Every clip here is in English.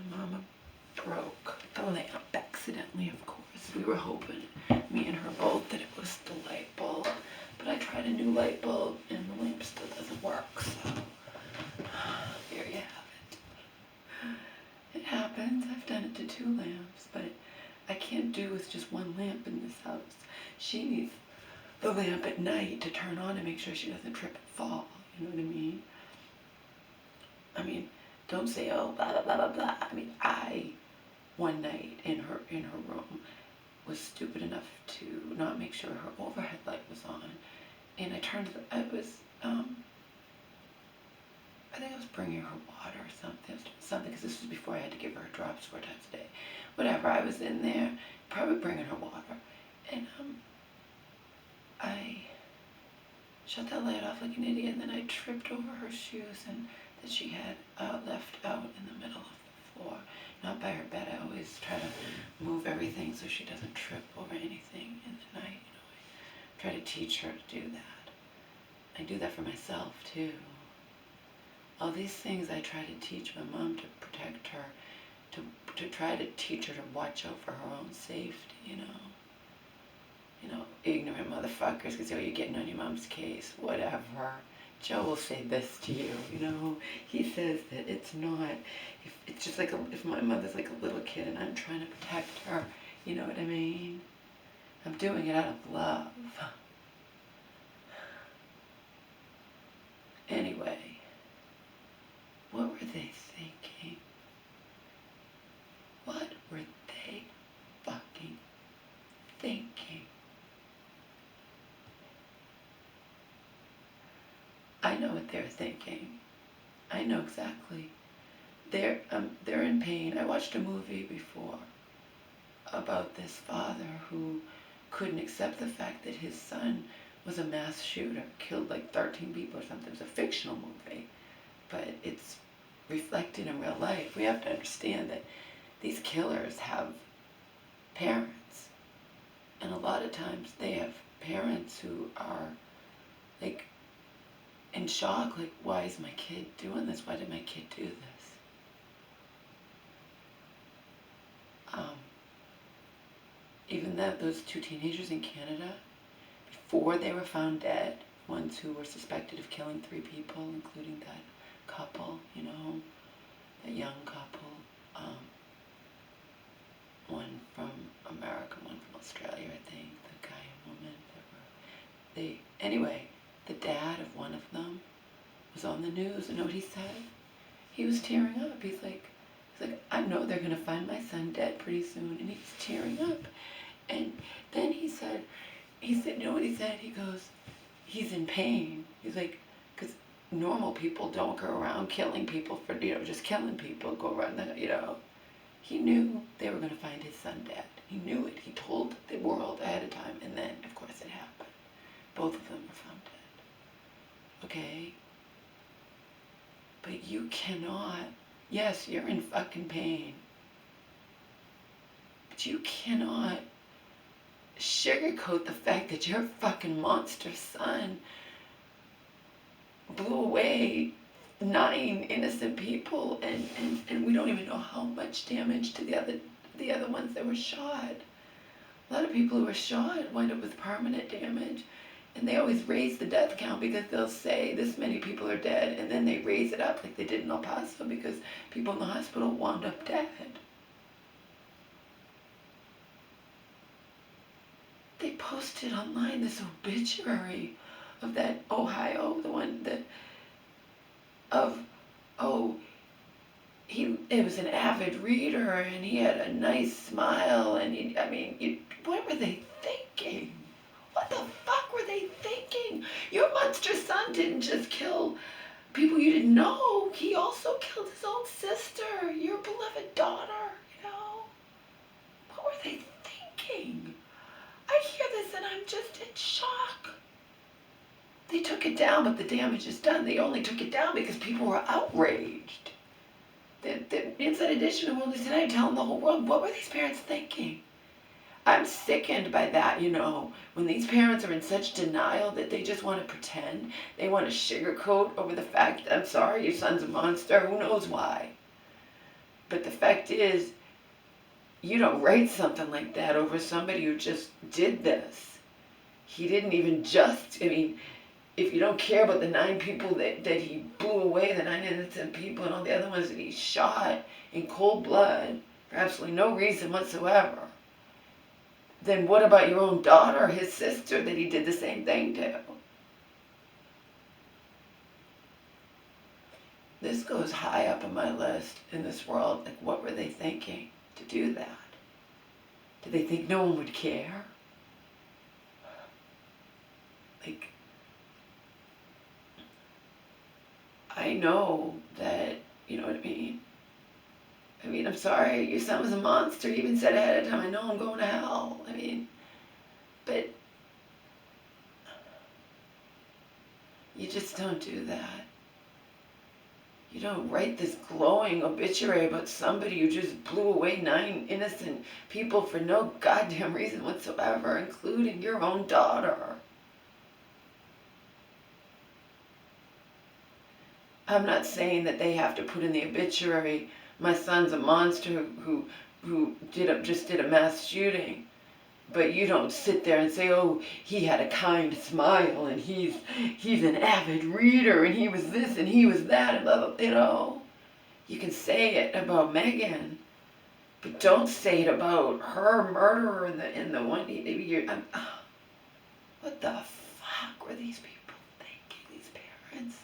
My mama broke the lamp accidentally, of course. We were hoping, me and her both, that it was the light bulb. But I tried a new light bulb and the lamp still doesn't work, so there you have it. It happens. I've done it to 2 lamps, but I can't do with just 1 lamp in this house. She needs the lamp at night to turn on and make sure she doesn't trip and fall. You know what I mean? I mean, don't say, oh, blah, blah, blah, blah, blah. I mean, one night in her room, was stupid enough to not make sure her overhead light was on. And I turned, I think I was bringing her water or something, because this was before I had to give her drops 4 times a day. Whatever, I was in there, probably bringing her water. And I shut that light off like an idiot, and then I tripped over her shoes and that she had left out in the middle of the floor. Not by her bed. I always try to move everything so she doesn't trip over anything in the night. You know, I try to teach her to do that. I do that for myself too. All these things I try to teach my mom to protect her, to try to teach her to watch out for her own safety, you know. You know, ignorant motherfuckers can say, oh, you're getting on your mom's case, whatever. Joe will say this to you, you know. He says that it's not, it's just like if my mother's like a little kid and I'm trying to protect her, you know what I mean? I'm doing it out of love. Anyway, what were they thinking? What were they fucking thinking? I know what they're thinking. I know exactly. They're in pain. I watched a movie before about this father who couldn't accept the fact that his son was a mass shooter, killed like 13 people or something. It's a fictional movie, but it's reflected in real life. We have to understand that these killers have parents, and a lot of times they have parents who are like in shock, like, why is my kid doing this? Why did my kid do this? Even those 2 teenagers in Canada, before they were found dead, ones who were suspected of killing 3 people, including that couple, you know, that young couple, one from America, one from Australia, I think, the guy and woman, anyway, the dad of one of them was on the news, and know what he said? He was tearing up. He's like, I know they're gonna find my son dead pretty soon, and he was tearing up. And then he said, you know what he said? He goes, he's in pain. He's like, because normal people don't go around killing people for, you know, just killing people, go around, you know. He knew they were gonna find his son dead. He knew it. He told the world ahead of time, and then, of course, it happened. Both of them were found dead. Okay? But you cannot, yes, you're in fucking pain, but you cannot sugarcoat the fact that your fucking monster son blew away 9 innocent people, and we don't even know how much damage to the other ones that were shot. A lot of people who were shot wind up with permanent damage. And they always raise the death count because they'll say this many people are dead, and then they raise it up like they did in El Paso because people in the hospital wound up dead. They posted online this obituary of that Ohio, the one that, it was an avid reader, and he had a nice smile, and what were they thinking? What the fuck were they thinking? Your monster son didn't just kill people you didn't know. He also killed his own sister, your beloved daughter, you know? What were they thinking? I hear this and I'm just in shock. They took it down, but the damage is done. They only took it down because people were outraged. The Inside Edition of Wellness Tonight telling the whole world, what were these parents thinking? I'm sickened by that, you know, when these parents are in such denial that they just want to pretend, they want to sugarcoat over the fact that, I'm sorry, your son's a monster, who knows why. But the fact is, you don't write something like that over somebody who just did this. He didn't even just, I mean, if you don't care about the 9 people that he blew away, the 9 innocent people, and all the other ones that he shot in cold blood for absolutely no reason whatsoever, then what about your own daughter, his sister, that he did the same thing to? This goes high up on my list in this world. Like, what were they thinking to do that? Did they think no one would care? Like, I know that, you know what I mean? I mean, I'm sorry, your son was a monster. He even said ahead of time, I know I'm going to hell. I mean, but you just don't do that. You don't write this glowing obituary about somebody who just blew away 9 innocent people for no goddamn reason whatsoever, including your own daughter. I'm not saying that they have to put in the obituary, my son's a monster who just did a mass shooting. But you don't sit there and say, oh, he had a kind smile and he's an avid reader and he was this and he was that and blah, blah, you know. You can say it about Megan, but don't say it about her murderer in the one. What the fuck were these people thinking? These parents.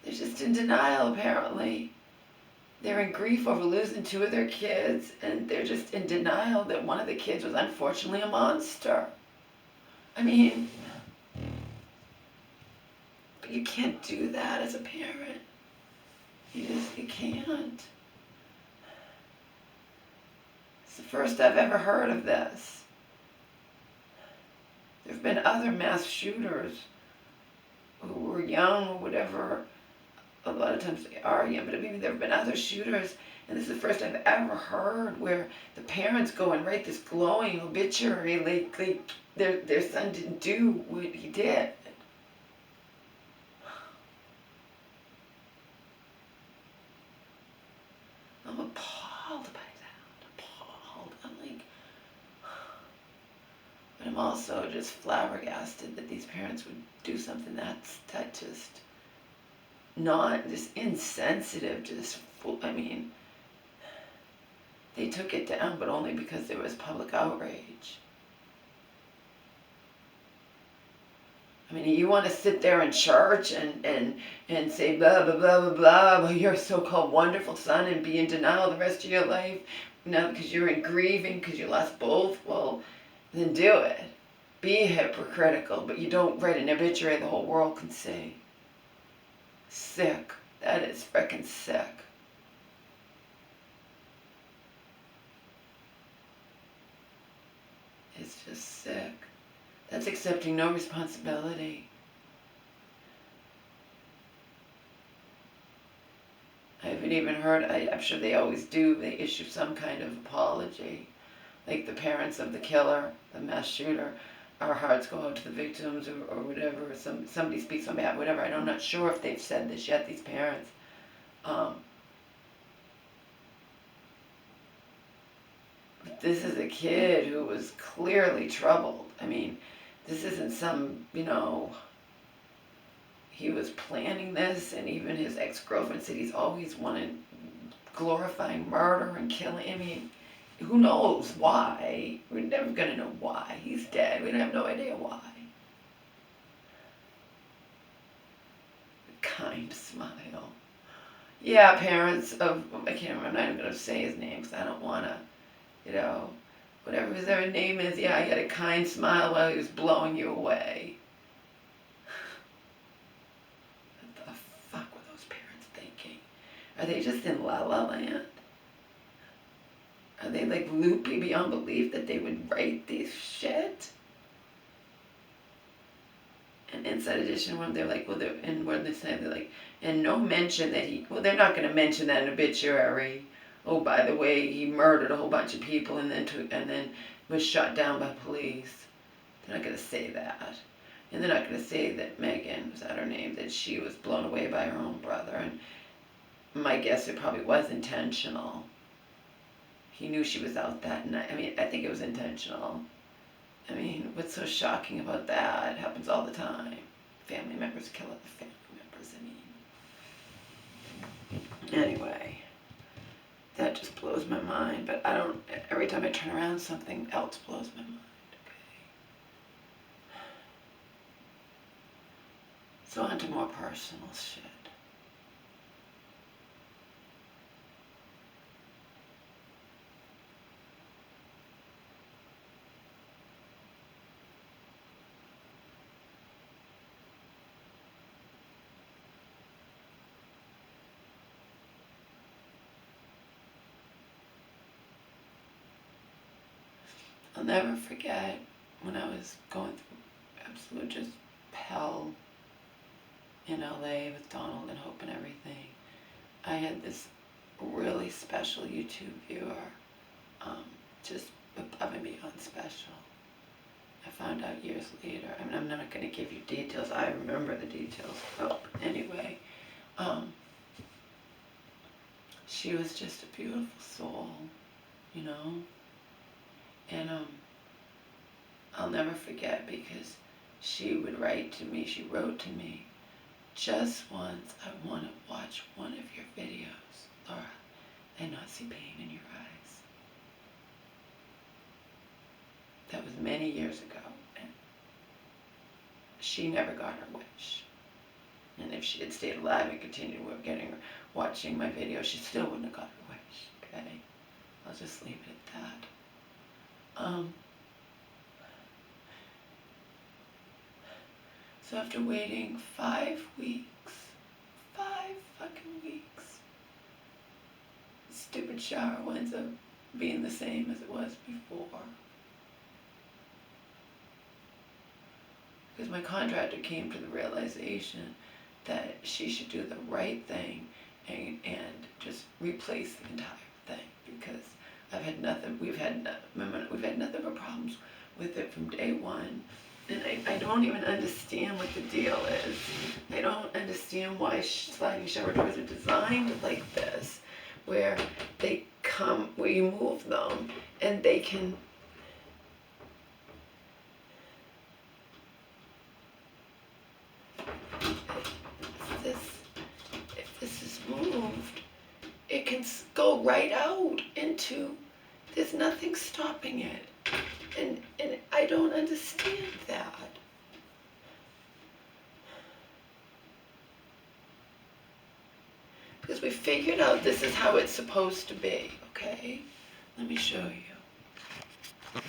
They're just in denial apparently. They're in grief over losing 2 of their kids, and they're just in denial that one of the kids was unfortunately a monster. I mean, but you can't do that as a parent. You can't. It's the first I've ever heard of this. There have been other mass shooters who were young or whatever. A lot of times they are young, but I mean, there have been other shooters, and this is the first I've ever heard where the parents go and write this glowing obituary like their son didn't do what he did. I'm appalled by that. Appalled. I'm like, but I'm also just flabbergasted that these parents would do something that just not just insensitive, just I mean, they took it down, but only because there was public outrage. I mean, you want to sit there in church and say blah, blah, blah, blah, blah, about your so-called wonderful son and be in denial the rest of your life, now because you're in grieving because you lost both, well, then do it. Be hypocritical, but you don't write an obituary the whole world can see. Sick. That is frickin' sick. It's just sick. That's accepting no responsibility. I haven't even heard, I'm sure they always do, they issue some kind of apology. Like the parents of the killer, the mass shooter, our hearts go out to the victims or whatever, somebody speaks on behalf, whatever. I'm not sure if they've said this yet, these parents. But this is a kid who was clearly troubled. I mean, this isn't some, you know, he was planning this, and even his ex-girlfriend said he's always wanted glorifying murder and killing. I mean, who knows why? We're never going to know why. He's dead. We have no idea why. Kind smile. Yeah, parents of, I can't remember, I'm not even going to say his name because I don't want to, you know, whatever his other name is. Yeah, he had a kind smile while he was blowing you away. What the fuck were those parents thinking? Are they just in La La Land? Are they like loopy beyond belief that they would write these shit? And Inside Edition, when they're like, well, and when they say, they're like, and no mention that he, well, they're not going to mention that in obituary. Oh, by the way, he murdered a whole bunch of people and then was shot down by police. They're not going to say that. And they're not going to say that Megan, was that her name, that she was blown away by her own brother. And my guess, it probably was intentional. He knew she was out that night. I mean, I think it was intentional. I mean, what's so shocking about that? It happens all the time. Family members kill other family members. I mean, anyway, that just blows my mind. But I don't, every time I turn around, something else blows my mind. Okay. So on to more personal shit. I'll never forget when I was going through absolute just hell in LA with Donald and Hope and everything. I had this really special YouTube viewer, just above and beyond special. I found out years later. I mean, I'm not going to give you details. I remember the details. But anyway, she was just a beautiful soul, you know? And I'll never forget, because she would write to me, she wrote to me, just once I want to watch one of your videos, Laura, and not see pain in your eyes. That was many years ago, and she never got her wish. And if she had stayed alive and continued watching my video, she still wouldn't have got her wish, okay? I'll just leave it at that. So after waiting 5 weeks, 5 fucking weeks, the stupid shower winds up being the same as it was before. Because my contractor came to the realization that she should do the right thing and just replace the entire thing, because we've had nothing but problems with it from day one. And I don't even understand what the deal is. I don't understand why sliding shower doors are designed like this, where where you move them and they can, if this is moved, it can go right out into, there's nothing stopping it. And I don't understand that. Because we figured out this is how it's supposed to be, okay? Let me show you. We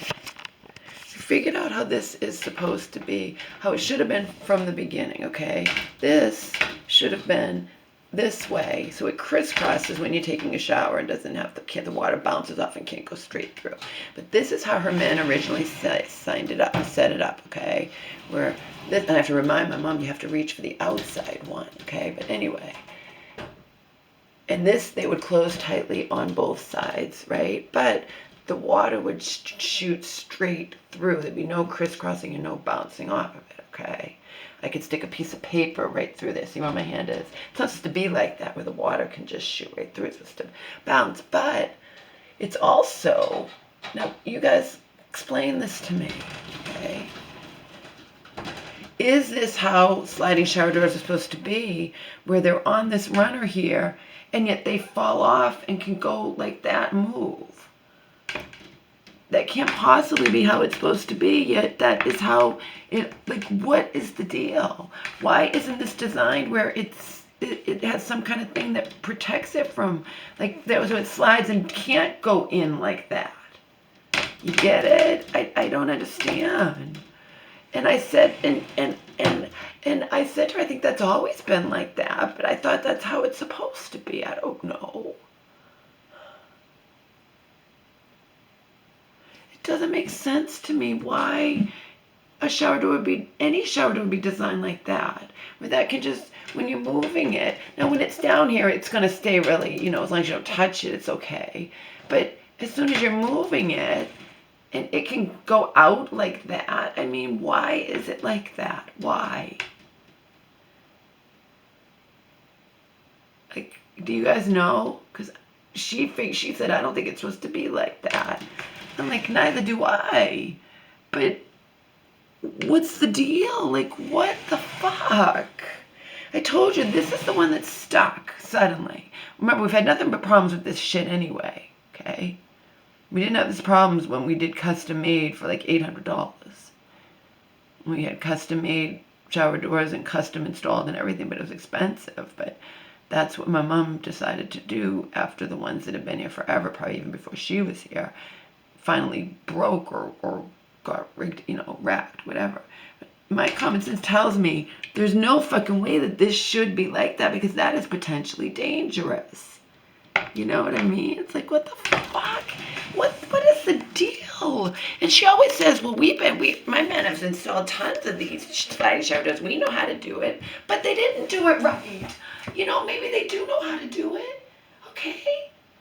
figured out how this is supposed to be, how it should have been from the beginning, okay? This should have been this way, so it crisscrosses when you're taking a shower and doesn't have the water bounces off and can't go straight through. But this is how her men originally set it up, okay? Where this, and I have to remind my mom, you have to reach for the outside one, okay? But anyway, and this, they would close tightly on both sides, right? But the water would shoot straight through. There'd be no crisscrossing and no bouncing off of it, okay? I could stick a piece of paper right through this. See where my hand is? It's not supposed to be like that, where the water can just shoot right through. It's supposed to bounce. But it's also, now you guys explain this to me, okay? Is this how sliding shower doors are supposed to be, where they're on this runner here, and yet they fall off and can go like that and move? That can't possibly be how it's supposed to be, yet that is how it, like, what is the deal? Why isn't this designed where it has some kind of thing that protects it from, like, that was when it slides and can't go in like that? You get it? I don't understand. And I said, and I said to her, I think that's always been like that, but I thought that's how it's supposed to be. I don't know. Doesn't make sense to me why a shower door would be, any shower door would be designed like that, where that can just, when you're moving it, now when it's down here, it's going to stay really, you know, as long as you don't touch it, it's okay. But as soon as you're moving it, and it can go out like that, I mean, why is it like that? Why? Like, do you guys know? Because she said, I don't think it's supposed to be like that. I'm like, neither do I. But what's the deal? Like, what the fuck? I told you, this is the one that's stuck suddenly. Remember, we've had nothing but problems with this shit anyway, okay? We didn't have these problems when we did custom made for like $800. We had custom made shower doors and custom installed and everything, but it was expensive. But that's what my mom decided to do after the ones that have been here forever, probably even before she was here, finally broke or got rigged, wrecked, whatever. My common sense tells me there's no fucking way that this should be like that, because that is potentially dangerous. You know what I mean? It's like, what the fuck? What is the deal? And she always says, well, my men have installed tons of these sliding shower doors. We know how to do it, but they didn't do it right. Maybe they do know how to do it. Okay.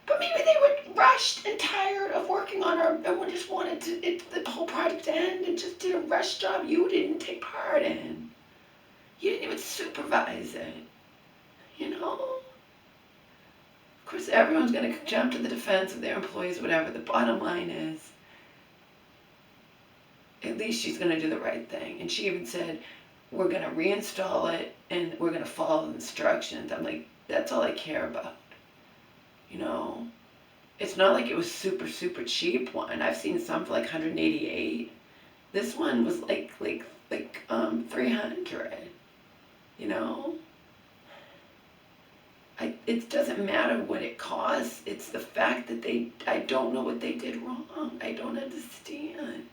But maybe they were rushed and tired of working on her and just wanted the whole project to end and just did a rush job you didn't take part in. You didn't even supervise it. Of course, everyone's going to jump to the defense of their employees, whatever. The bottom line is, at least she's going to do the right thing. And she even said, we're going to reinstall it and we're going to follow the instructions. I'm like, that's all I care about. It's not like it was super, super cheap one. I've seen some for like $188. This one was like 300. It doesn't matter what it costs. It's the fact that I don't know what they did wrong. I don't understand.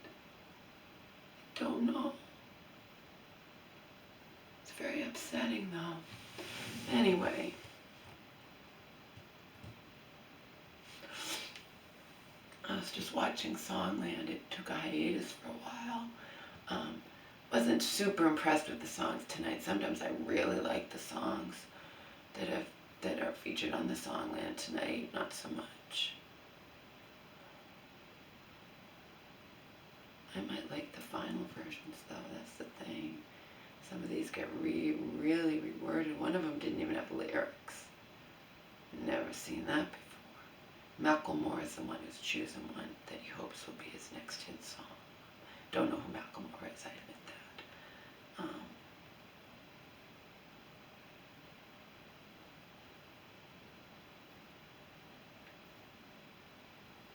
I don't know. It's very upsetting though. Anyway. I was just watching Songland. It took a hiatus for a while. Wasn't super impressed with the songs tonight. Sometimes I really like the songs that are featured on the Songland tonight. Not so much. I might like the final versions though. That's the thing. Some of these get really reworded. One of them didn't even have lyrics. Never seen that before. Macklemore is the one who's choosing one that he hopes will be his next hit song. Don't know who Macklemore is, I admit that.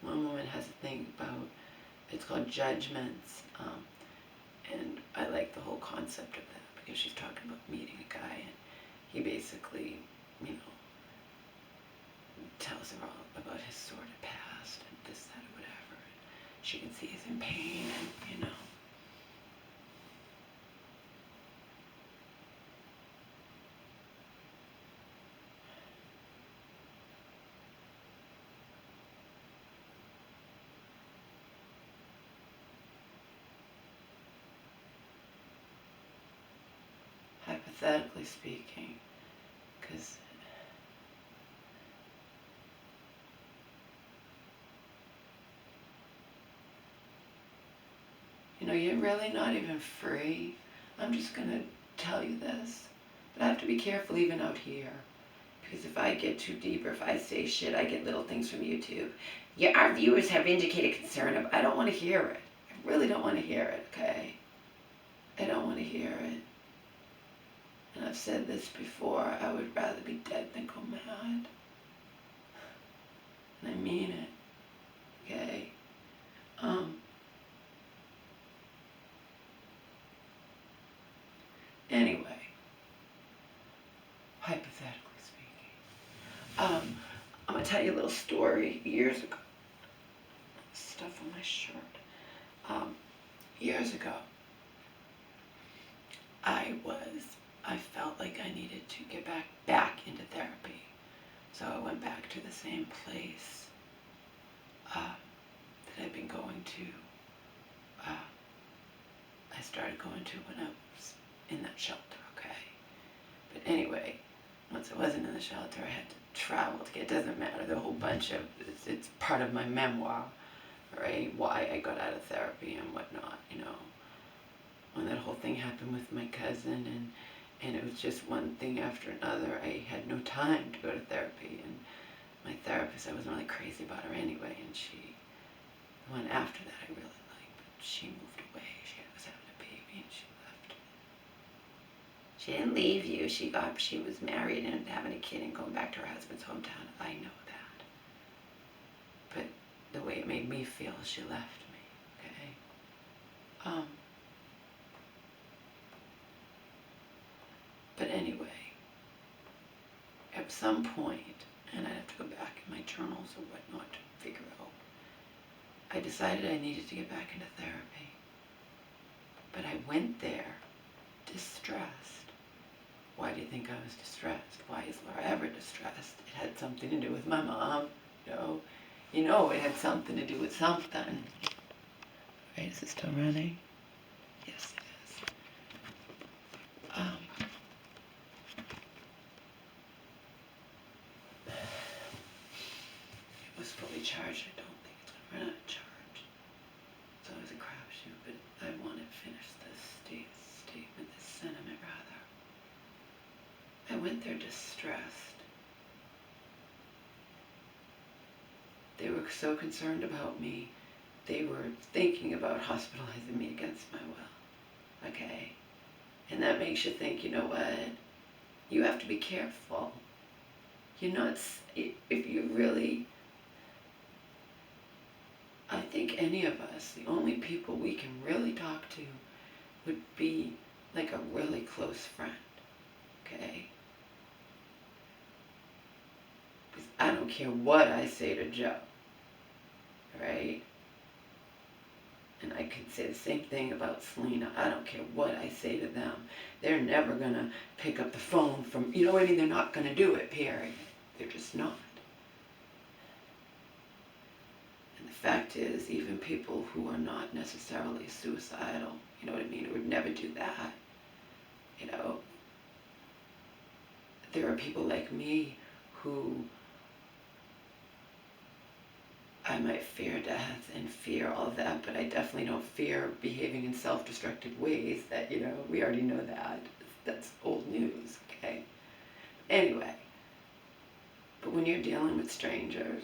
One woman has a thing about, it's called Judgments, and I like the whole concept of that, because she's talking about meeting a guy, and he basically, tells her all about his sordid past and this, that, or whatever. And she can see he's in pain, and hypothetically speaking, because you're really not even free. I'm just going to tell you this. But I have to be careful even out here. Because if I get too deep or if I say shit, I get little things from YouTube. Yeah, our viewers have indicated concern. I don't want to hear it. I really don't want to hear it, okay? I don't want to hear it. And I've said this before. I would rather be dead than go mad. And I mean it. Okay? Anyway, hypothetically speaking, I'm going to tell you a little story. Years ago, stuff on my shirt. Years ago, I felt like I needed to get back into therapy. So I went back to the same place that I'd been going to. I started going to when I was in that shelter, okay? But anyway, once I wasn't in the shelter, I had to travel to get, it doesn't matter, the whole bunch of, it's part of my memoir, right? Why I got out of therapy and whatnot, when that whole thing happened with my cousin, And it was just one thing after another. I had no time to go to therapy, and my therapist, I wasn't really crazy about her anyway, and the one after that I really liked, but she moved away. She was having a baby and she left. She didn't leave you. She was married and having a kid and going back to her husband's hometown. I know that. But the way it made me feel, she left me, okay? But anyway, at some point, and I'd have to go back in my journals or whatnot to figure out, I decided I needed to get back into therapy. But I went there distressed. Why do you think I was distressed? Why is Laura ever distressed? It had something to do with my mom, You know it had something to do with something. Right, is it still running? Yes, it is. It was fully charged. I don't think it's going to run out of charge. It's always a crapshoot, but I want to finish this statement, this sentiment rather. I went there distressed. They were so concerned about me, they were thinking about hospitalizing me against my will, okay? And that makes you think, you know what? You have to be careful. You're not, if you really, I think any of us, the only people we can really talk to would be like a really close friend, okay? Because I don't care what I say to Joe, right? And I could say the same thing about Selena. I don't care what I say to them. They're never going to pick up the phone from, you know what I mean? They're not going to do it, period. They're just not. And the fact is, even people who are not necessarily suicidal, you know what I mean, would never do that. There are people like me who I might fear death and fear all of that, but I definitely don't fear behaving in self-destructive ways that, we already know that. That's old news, okay? Anyway, but when you're dealing with strangers,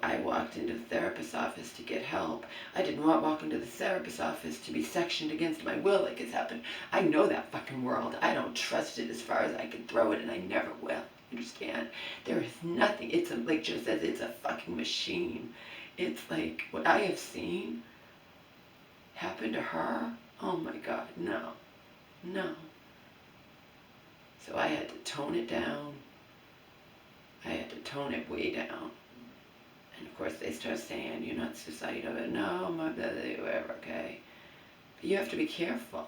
I walked into the therapist's office to get help. I did not walk into the therapist's office to be sectioned against my will like it's happened. I know that fucking world. I don't trust it as far as I can throw it, and I never will. Understand? There is nothing. It's like Joe says, it's a fucking machine. It's like what I have seen happen to her. Oh my God, no. So I had to tone it down. I had to tone it way down. And of course they start saying, you're not suicidal. No, my brother, whatever, okay? But you have to be careful.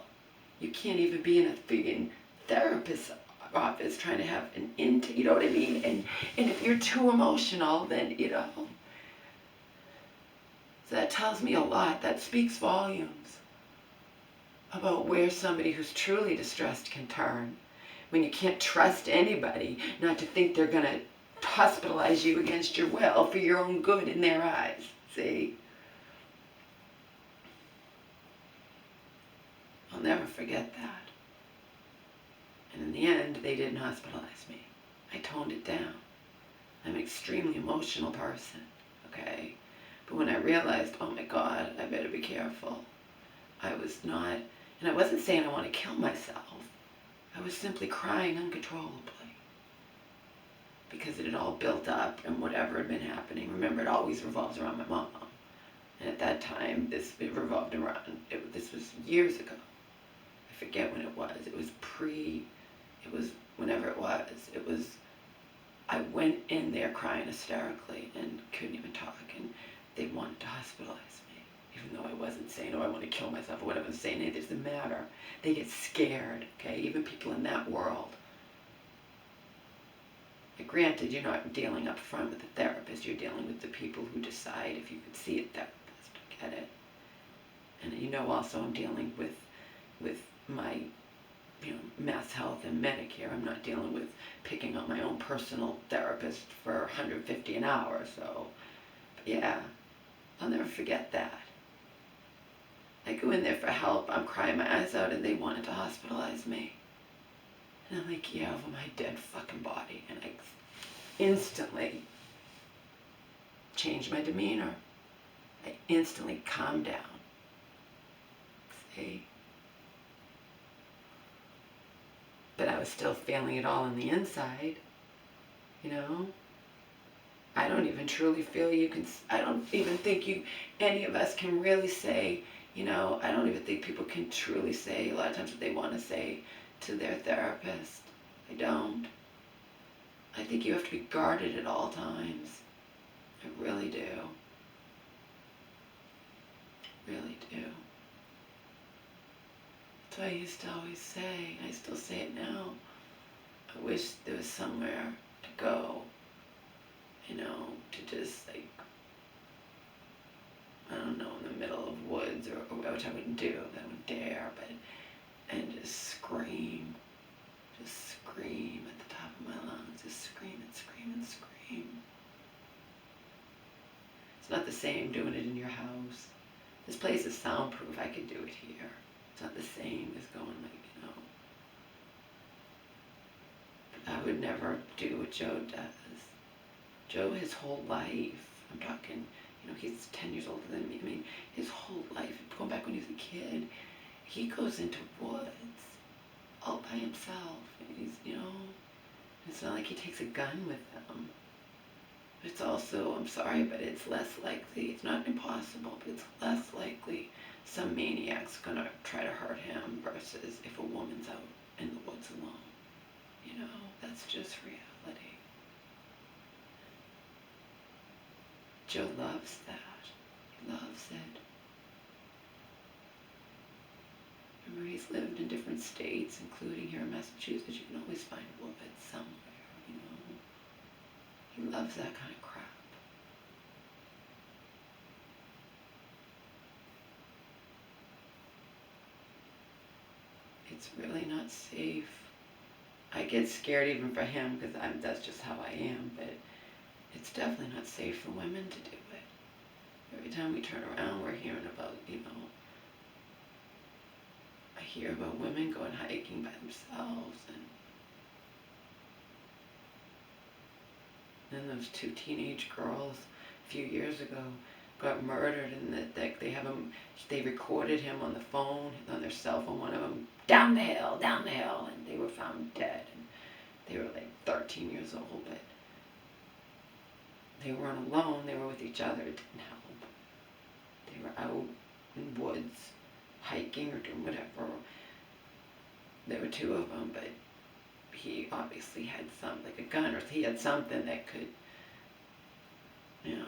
You can't even be in a friggin' therapist's office trying to have an intake, you know what I mean? And if you're too emotional, then, So that tells me a lot. That speaks volumes about where somebody who's truly distressed can turn. When you can't trust anybody not to think they're going to hospitalize you against your will for your own good in their eyes. See? I'll never forget that. And in the end, they didn't hospitalize me. I toned it down. I'm an extremely emotional person, okay? But when I realized, oh my God, I better be careful, I was not, and I wasn't saying I want to kill myself. I was simply crying uncontrollably. Because it had all built up and whatever had been happening. Remember, it always revolves around my mom. And at that time, it revolved around, this was years ago. I forget when it was. It was whenever it was, I went in there crying hysterically and couldn't even talk. And they wanted to hospitalize me. Even though I wasn't saying, oh, I want to kill myself or whatever I was saying, it doesn't matter. They get scared, okay? Even people in that world. Granted, you're not dealing up front with the therapist. You're dealing with the people who decide if you could see a therapist. Get it? And also I'm dealing with my, Mass Health and Medicare. I'm not dealing with picking up my own personal therapist for $150 an hour. So, yeah, I'll never forget that. I go in there for help. I'm crying my eyes out, and they wanted to hospitalize me. And I'm like, yeah, over my dead fucking body. And I instantly changed my demeanor. I instantly calmed down. See? But I was still feeling it all on the inside, you know? I don't even truly feel you can, I don't even think any of us can really say, you know, I don't even think people can truly say a lot of times what they want to say to their therapist. I don't. I think you have to be guarded at all times. I really do. Really do. That's why I used to always say, I still say it now, I wish there was somewhere to go, you know, to just like, I don't know, in the middle of woods, or which I wouldn't do, I wouldn't dare, but, and just scream at the top of my lungs, just scream and scream and scream. It's not the same doing it in your house. This place is soundproof, I could do it here. It's not the same as going like, you know. But I would never do what Joe does. Joe, his whole life, I'm talking, you know, he's 10 years older than me. I mean, his whole life, going back when he was a kid, he goes into woods all by himself. He's, you know, it's not like he takes a gun with him. It's also, I'm sorry, but it's less likely, it's not impossible, but it's less likely some maniac's gonna try to hurt him versus if a woman's out in the woods alone. You know, that's just reality. Joe loves that. He loves it. Remember, he's lived in different states, including here in Massachusetts. You can always find woods somewhere, you know. He loves that kind of crap. It's really not safe. I get scared even for him because that's just how I am, but it's definitely not safe for women to do it. Every time we turn around, we're hearing about, you know, I hear about women going hiking by themselves, and then those 2 teenage girls a few years ago got murdered, and that they recorded him on the phone, on their cell phone, one of them, down the hill, and they were found dead, and they were like 13 years old, but they weren't alone, they were with each other. It didn't help. They were out in woods, hiking or doing whatever. There were 2 of them, but he obviously had like a gun, or he had something that could, you know.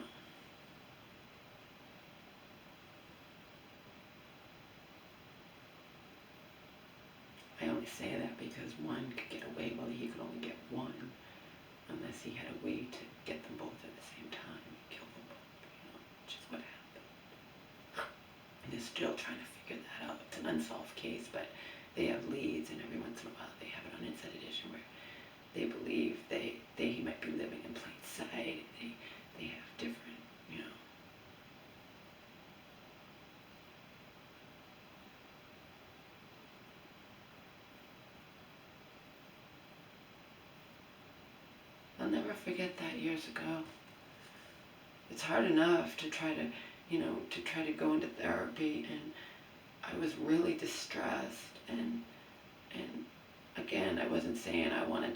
I only say that because one could get away, well, he could only get one, unless he had a way to get them both at the same time and kill them both, you know, which is what happened. And they're still trying to figure that out. It's an unsolved case, but they have leads, and every once in a while they have it on Inside Edition where they believe he might be living in plain sight. They have different, you know. I'll never forget that years ago. It's hard enough to try to, you know, to try to go into therapy, and I was really distressed, and again, I wasn't saying I wanted